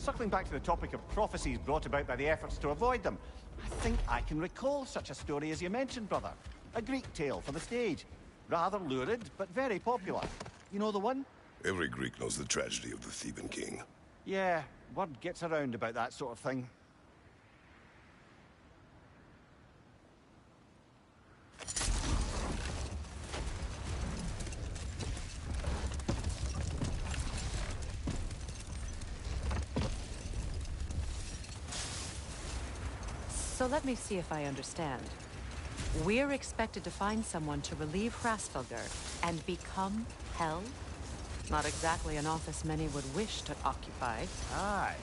circling back to the topic of prophecies brought about by the efforts to avoid them, I think I can recall such a story as you mentioned, brother. A Greek tale for the stage. Rather lurid, but very popular. You know the one? Every Greek knows the tragedy of the Theban king. Yeah, word gets around about that sort of thing. So let me see if I understand. We're expected to find someone to relieve Hrasfelger and become Hell? Not exactly an office many would wish to occupy. Aye.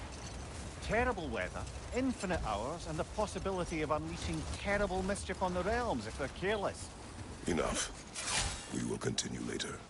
Terrible weather, infinite hours, and the possibility of unleashing terrible mischief on the realms if they're careless. Enough. We will continue later.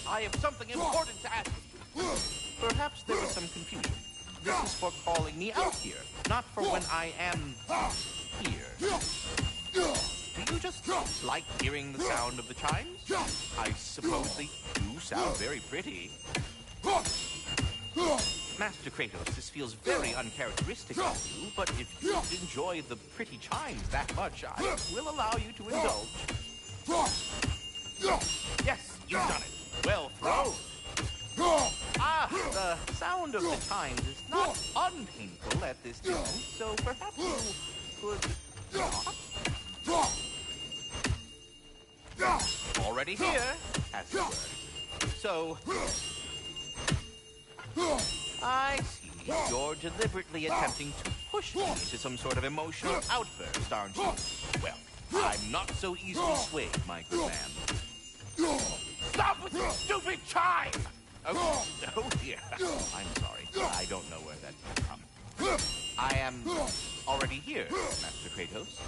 I have something important to ask you. Perhaps there was some confusion. This is for calling me out here, not for when I am here. Do you just like hearing the sound of the chimes? I suppose they do sound very pretty. Master Kratos, this feels very uncharacteristic of you, but if you enjoy the pretty chimes that much, I will allow you to indulge. Yes, you've done it. Well thrown. Ah, the sound of the chimes is not unpainful at this distance, so perhaps you could not? Already here, as it were. So, I see you're deliberately attempting to push me into some sort of emotional outburst, aren't you? Well, I'm not so easily swayed, my good man. Stop with your stupid chime! Oh dear. I'm sorry. I don't know where that came from. I am already here, Master Kratos.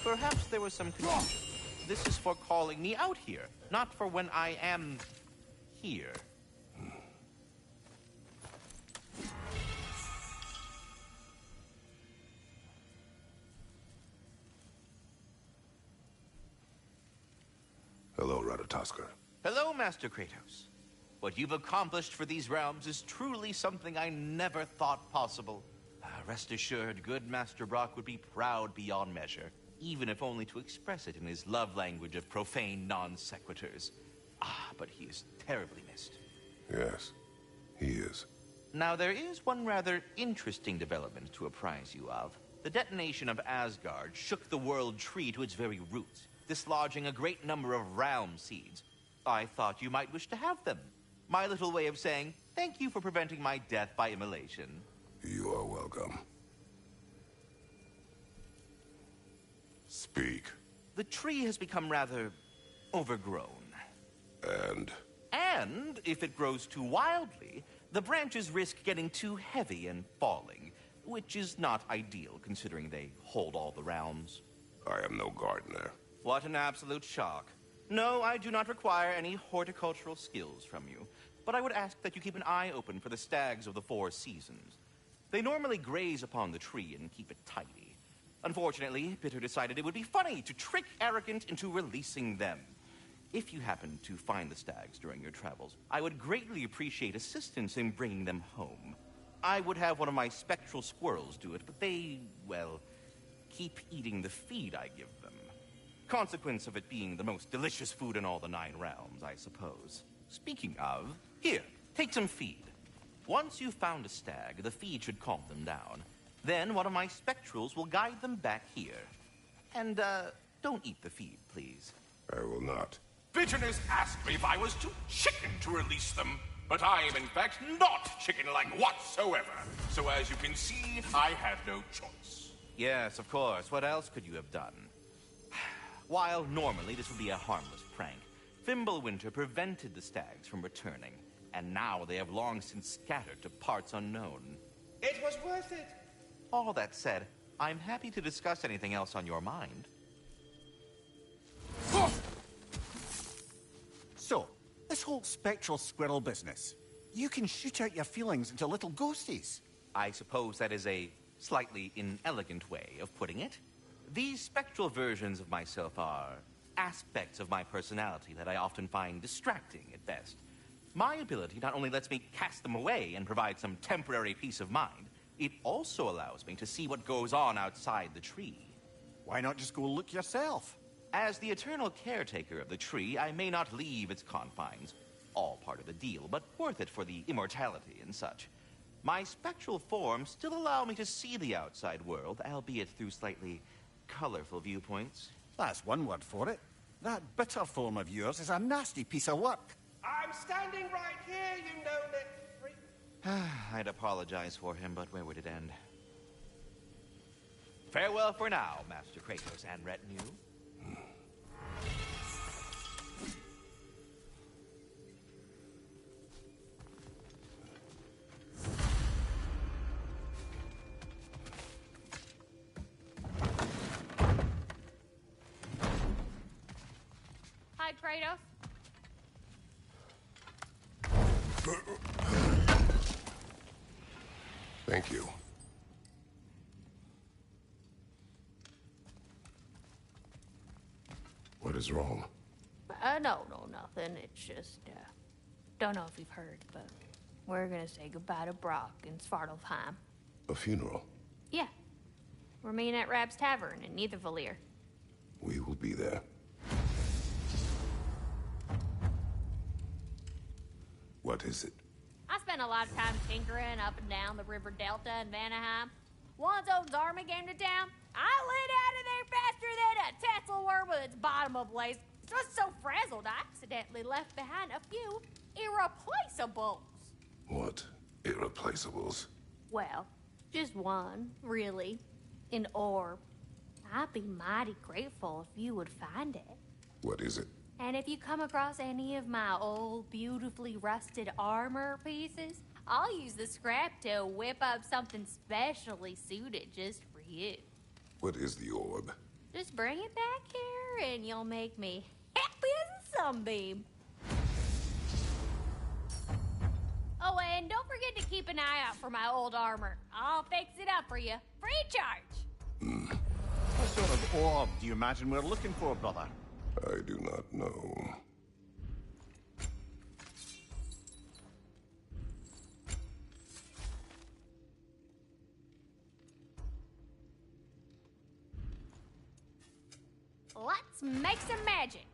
Perhaps there was some confusion. this is for calling me out here, not for when I am here. Hello, Ratatoskr. Hello, Master Kratos. What you've accomplished for these realms is truly something I never thought possible. Rest assured, good Master Brock would be proud beyond measure, even if only to express it in his love language of profane non-sequiturs. But he is terribly missed. Yes, he is. Now, there is one rather interesting development to apprise you of. The detonation of Asgard shook the world tree to its very roots, dislodging a great number of realm seeds. I thought you might wish to have them. My little way of saying, thank you for preventing my death by immolation. You are welcome. Speak. The tree has become rather overgrown. And if it grows too wildly, the branches risk getting too heavy and falling, which is not ideal considering they hold all the realms. I am no gardener. What an absolute shock. No, I do not require any horticultural skills from you, but I would ask that you keep an eye open for the stags of the four seasons. They normally graze upon the tree and keep it tidy. Unfortunately, Bitter decided it would be funny to trick Arrogant into releasing them. If you happen to find the stags during your travels, I would greatly appreciate assistance in bringing them home. I would have one of my spectral squirrels do it, but they, well, keep eating the feed I give them. Consequence of it being the most delicious food in all the 9 realms, I suppose. Speaking of, here, take some feed. Once you've found a stag, the feed should calm them down. Then one of my spectrals will guide them back here. And, don't eat the feed, please. I will not. Bitterness asked me if I was too chicken to release them, but I am in fact not chicken-like whatsoever. So as you can see, I had no choice. Yes, of course. What else could you have done? While normally this would be a harmless prank, Fimbulwinter prevented the stags from returning, and now they have long since scattered to parts unknown. It was worth it. All that said, I'm happy to discuss anything else on your mind. So, this whole spectral squirrel business. You can shoot out your feelings into little ghosties. I suppose that is a slightly inelegant way of putting it. These spectral versions of myself are aspects of my personality that I often find distracting at best. My ability not only lets me cast them away and provide some temporary peace of mind, it also allows me to see what goes on outside the tree. Why not just go look yourself? As the eternal caretaker of the tree, I may not leave its confines. All part of the deal, but worth it for the immortality and such. My spectral forms still allow me to see the outside world, albeit through slightly colorful viewpoints. That's one word for it. That bitter form of yours is a nasty piece of work. I'm standing right here, you no-net freak. I'd apologize for him, but where would it end? Farewell for now, Master Kratos and retinue. Hi, Kratos. Thank you. What is wrong? No, nothing. It's just, don't know if you've heard, but we're gonna say goodbye to Brock in Svartalfheim. A funeral? Yeah. We're meeting at Rab's Tavern in Nethervalir. We will be there. What is it? I spent a lot of time tinkering up and down the river delta in Vanaheim. Once Odin's army came to town, I lit out of there faster than a Tetzel worm with its bottom ablaze. I was so frazzled I accidentally left behind a few irreplaceables. What irreplaceables? Well, just one, really. An orb. I'd be mighty grateful if you would find it. What is it? And if you come across any of my old, beautifully rusted armor pieces, I'll use the scrap to whip up something specially suited just for you. What is the orb? Just bring it back here and you'll make me happy as a sunbeam. Oh, and don't forget to keep an eye out for my old armor. I'll fix it up for you. Free charge. What sort of orb do you imagine we're looking for, brother? I do not know. Let's make some magic.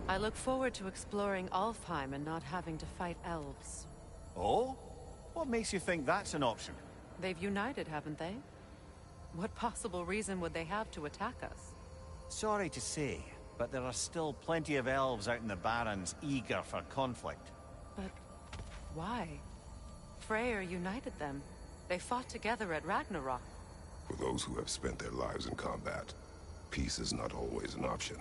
I look forward to exploring Alfheim and not having to fight elves. Oh? What makes you think that's an option? They've united, haven't they? What possible reason would they have to attack us? Sorry to say, but there are still plenty of elves out in the Barrens eager for conflict. But why? Freyr united them. They fought together at Ragnarok. For those who have spent their lives in combat, peace is not always an option.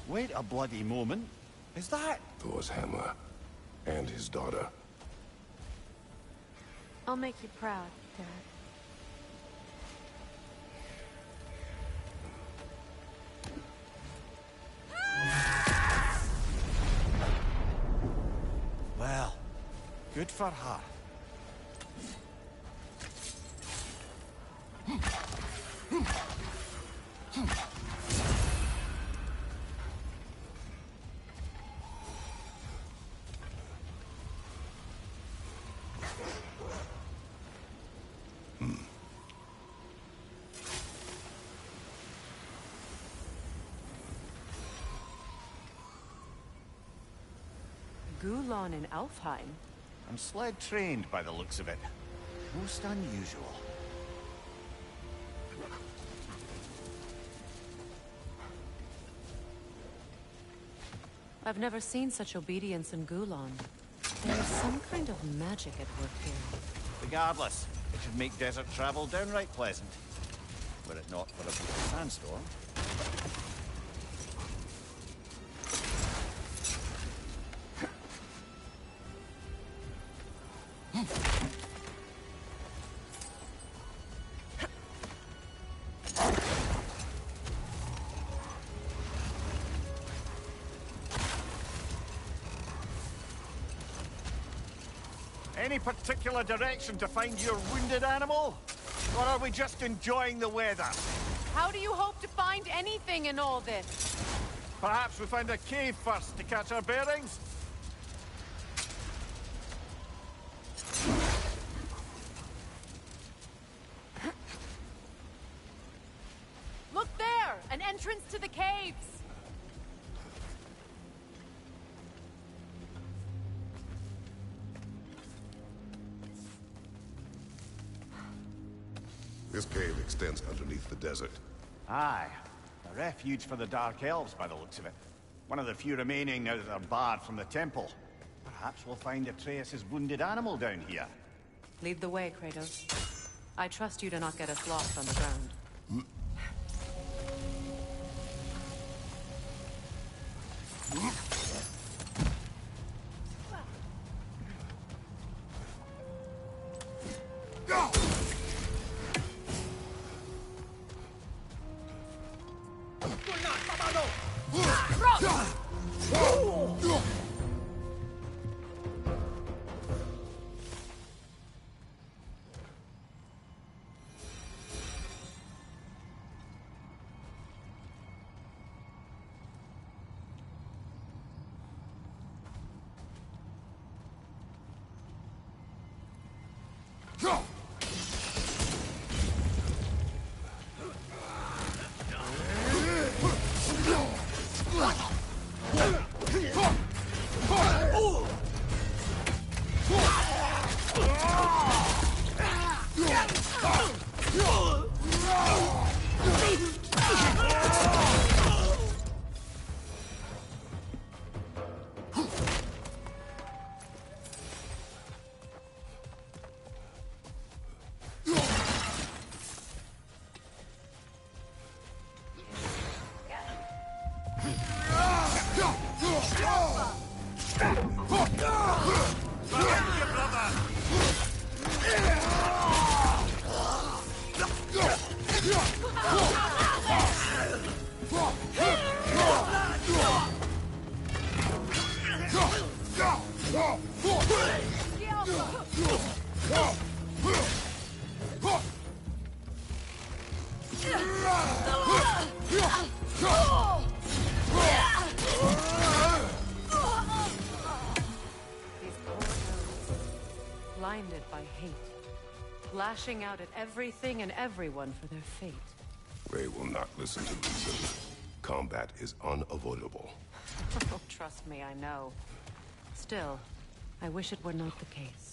Wait a bloody moment. Is that... Thor's hammer, and his daughter. I'll make you proud, Dad. Well, good for her. Gulon in Alfheim? I'm sled trained by the looks of it. Most unusual. I've never seen such obedience in Gulon. There is some kind of magic at work here. Regardless, it should make desert travel downright pleasant. Were it not for a brutal sandstorm. Any particular direction to find your wounded animal? Or are we just enjoying the weather? How do you hope to find anything in all this? Perhaps we find a cave first to catch our bearings? Look there! An entrance to the caves! This cave extends underneath the desert. Aye. A refuge for the Dark Elves, by the looks of it. One of the few remaining now that they're barred from the temple. Perhaps we'll find Atreus' wounded animal down here. Lead the way, Kratos. I trust you to not get us lost on the ground. Blinded by hate, lashing out at everything and everyone for their fate. They will not listen to reason. Combat is unavoidable. Oh, trust me, I know. Still, I wish it were not the case.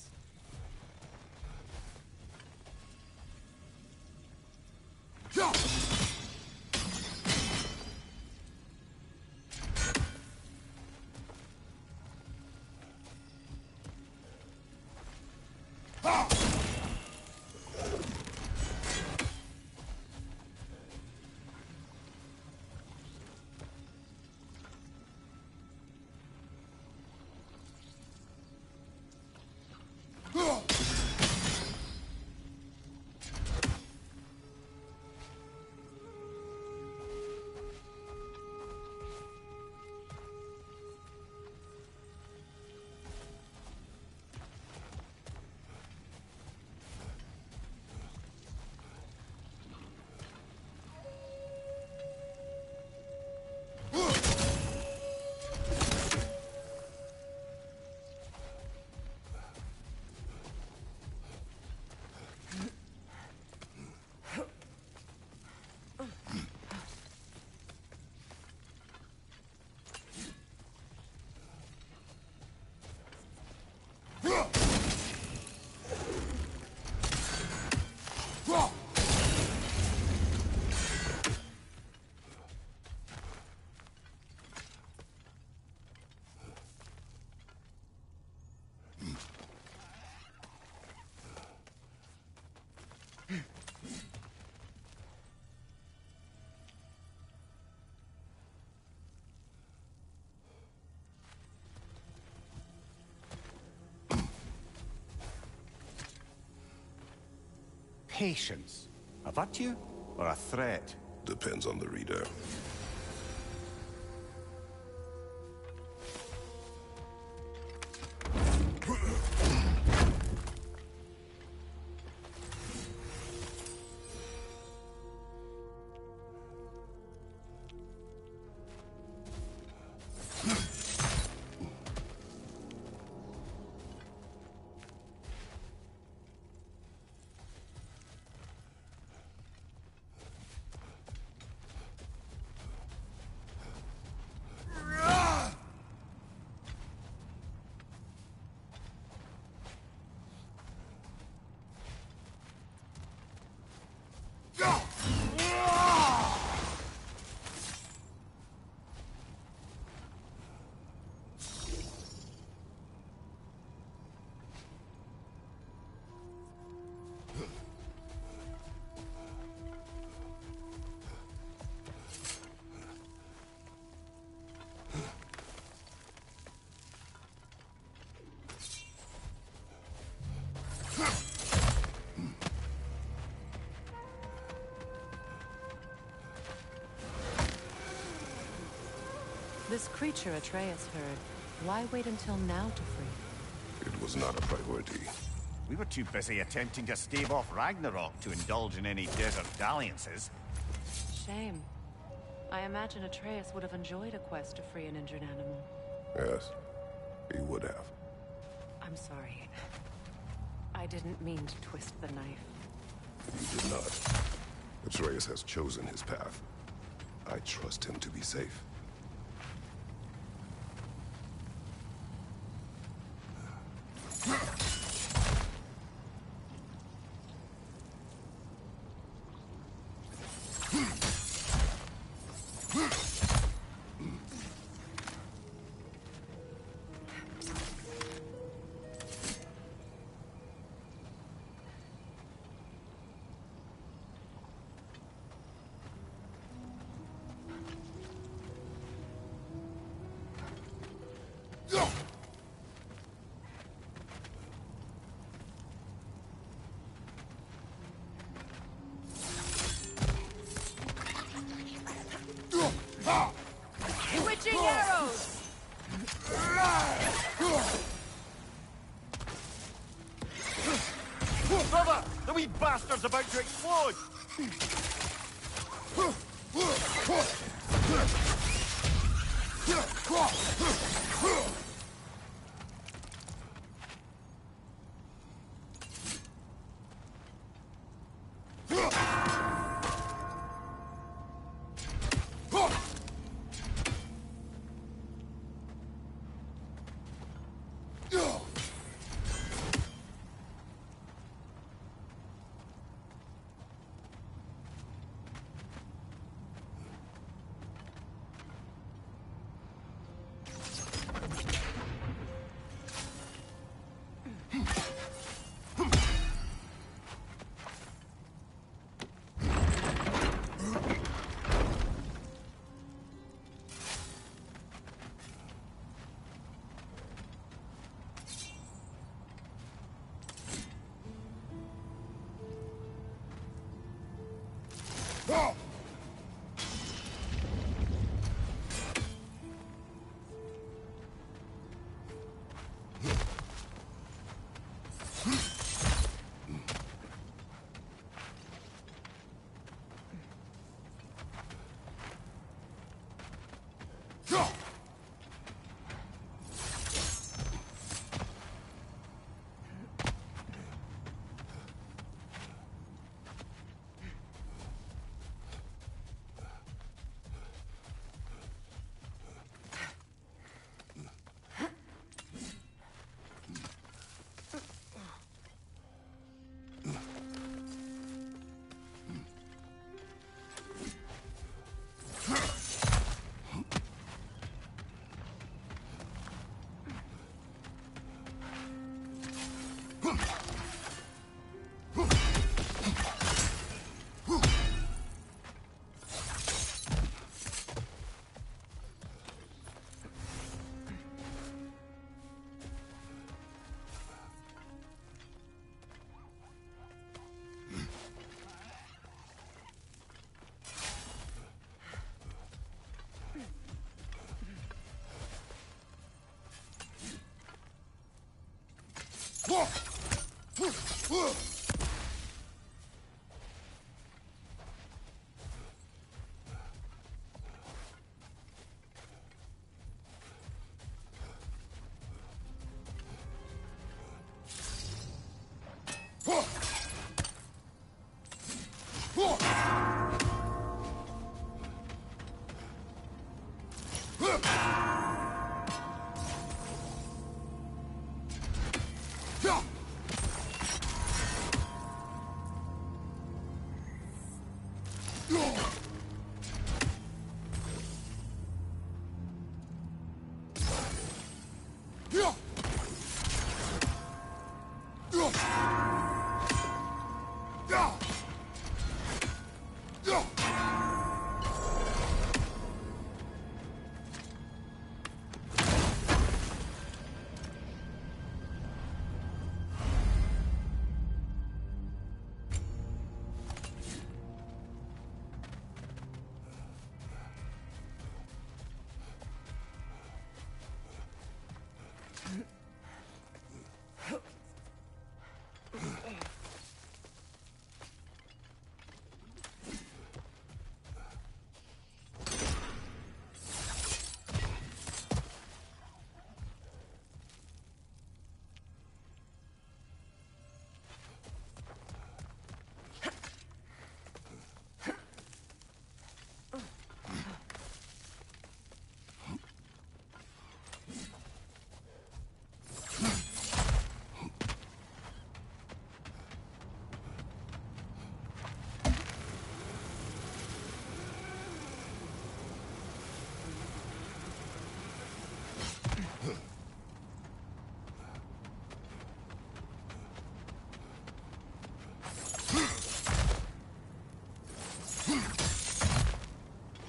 Patience. A virtue or a threat? Depends on the reader. This creature Atreus heard, why wait until now to free? It was not a priority. We were too busy attempting to stave off Ragnarok to indulge in any desert dalliances. Shame. I imagine Atreus would have enjoyed a quest to free an injured animal. Yes, he would have. I'm sorry. I didn't mean to twist the knife. You did not. Atreus has chosen his path. I trust him to be safe. Witching arrows! Brother! The wee bastard's about to explode!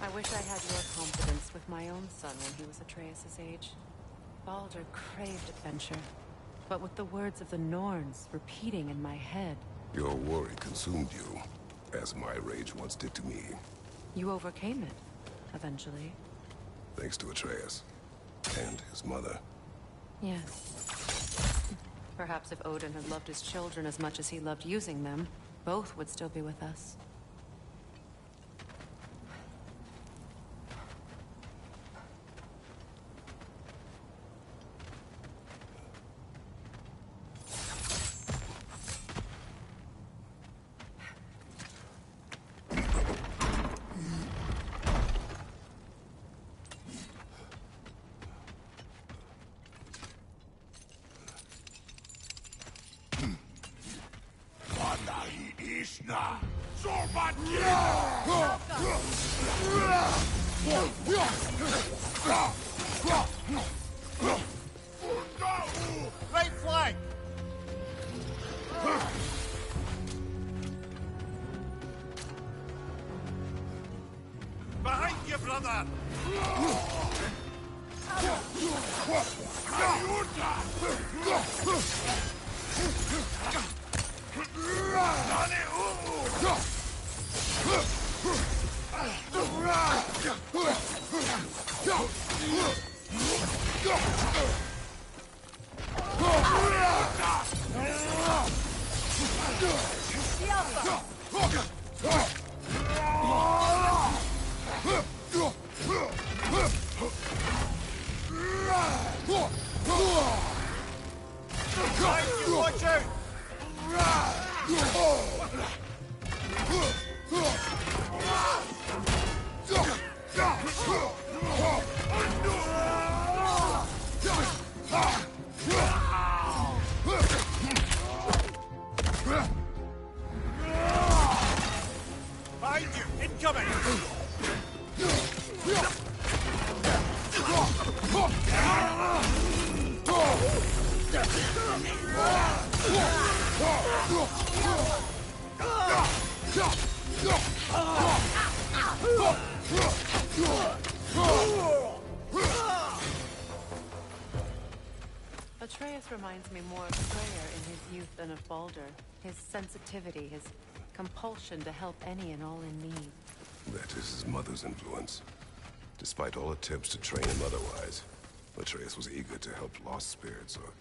I wish I had your confidence with my own son when he was Atreus' age. Baldur craved adventure, but with the words of the Norns repeating in my head. Your worry consumed you, as my rage once did to me. You overcame it, eventually. Thanks to Atreus. And his mother. Yes. Perhaps if Odin had loved his children as much as he loved using them, both would still be with us. Right flank! Behind you, brother! Watch out! Behind you! Incoming! Atreus reminds me more of Freyr in his youth than of Baldur. His sensitivity, his compulsion to help any and all in need. That is his mother's influence. Despite all attempts to train him otherwise, Atreus was eager to help lost spirits or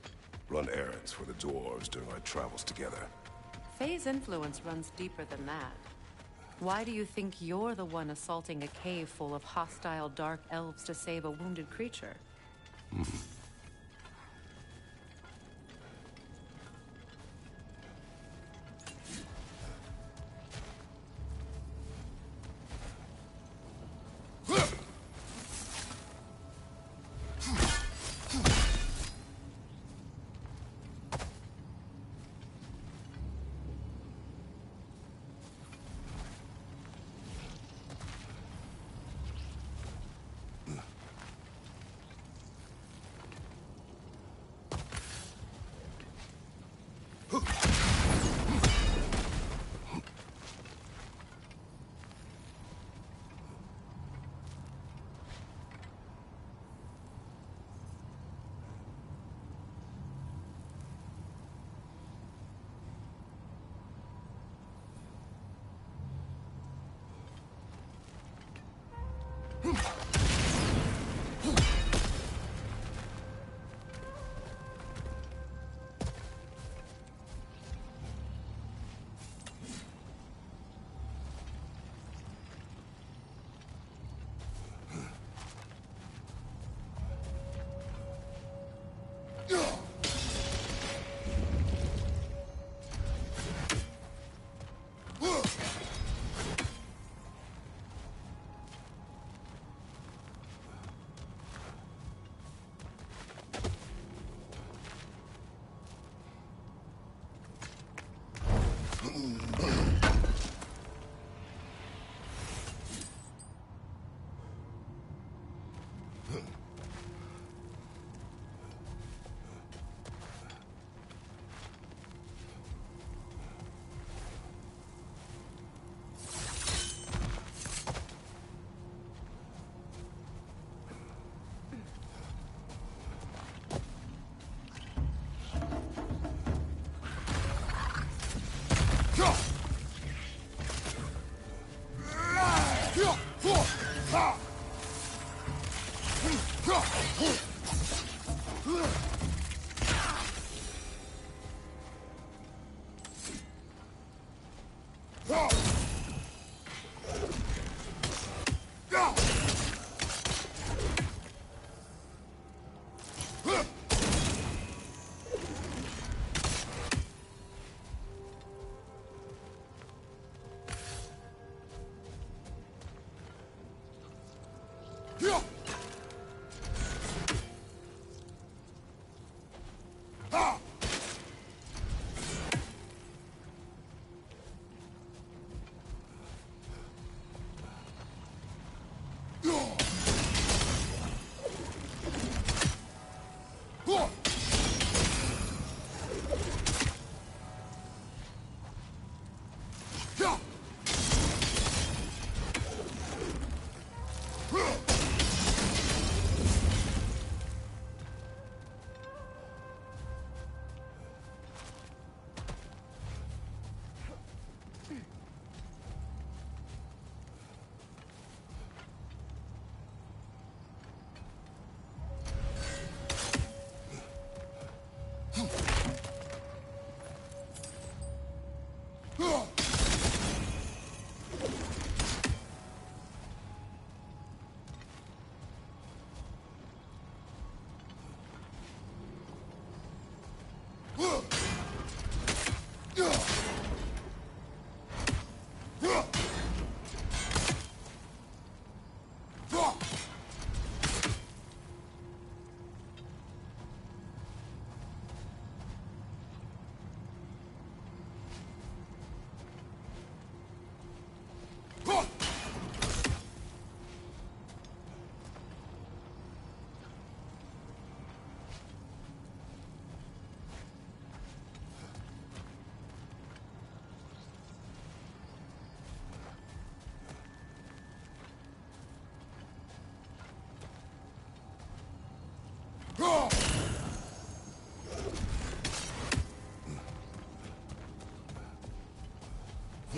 run errands for the dwarves during our travels together. Faye's influence runs deeper than that. Why do you think you're the one assaulting a cave full of hostile dark elves to save a wounded creature?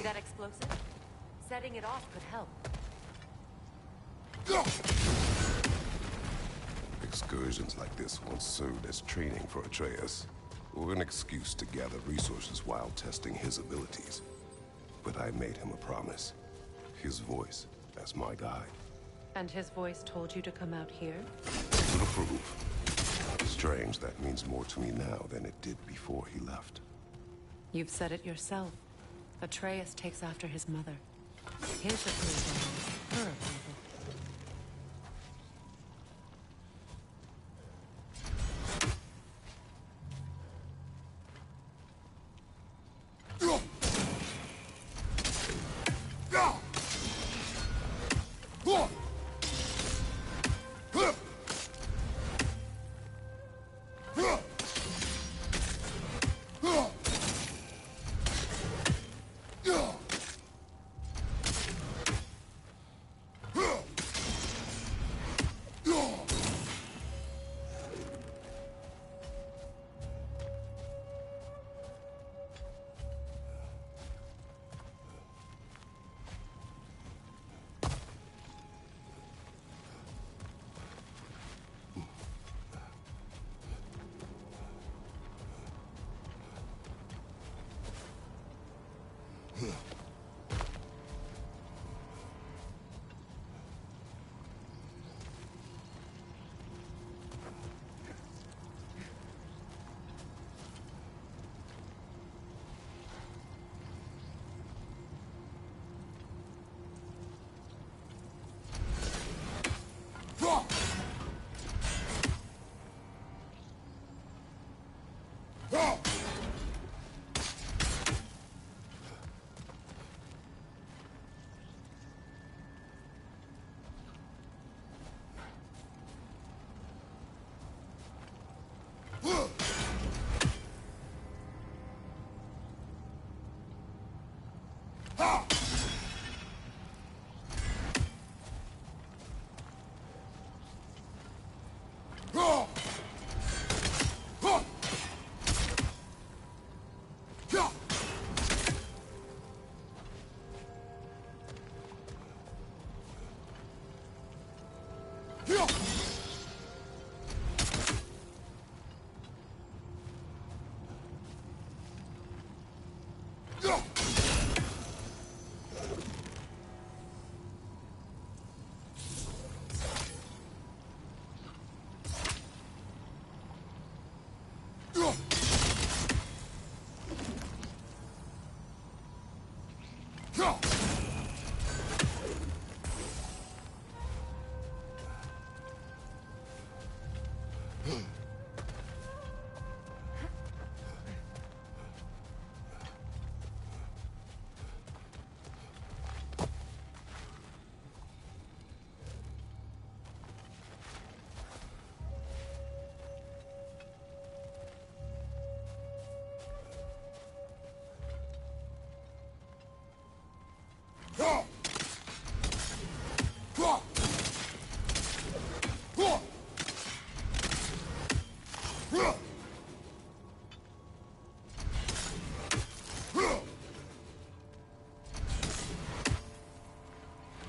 See that explosive? Setting it off could help. Excursions like this once served as training for Atreus, or an excuse to gather resources while testing his abilities. But I made him a promise. His voice as my guide. And his voice told you to come out here? To proof. Strange that means more to me now than it did before he left. You've said it yourself. Atreus takes after his mother. His approval is her approval.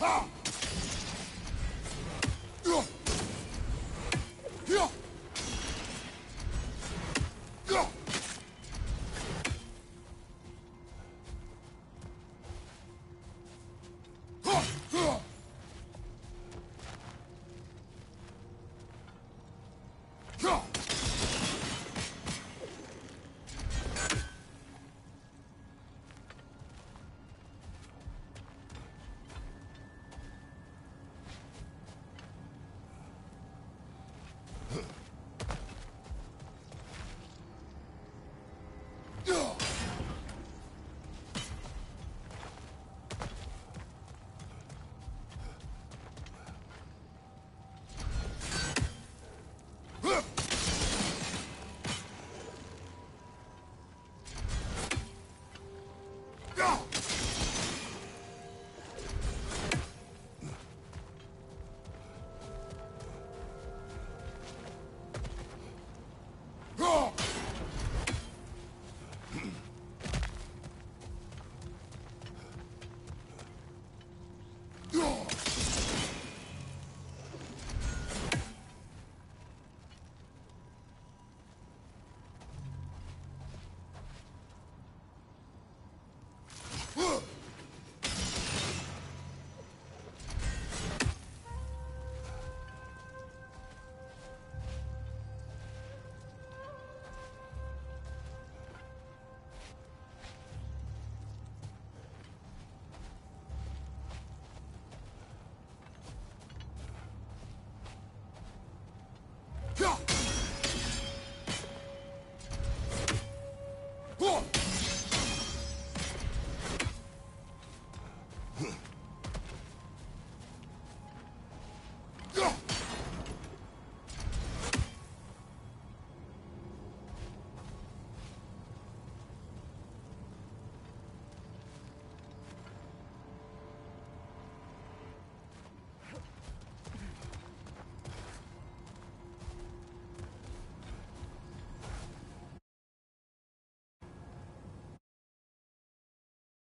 Ugh.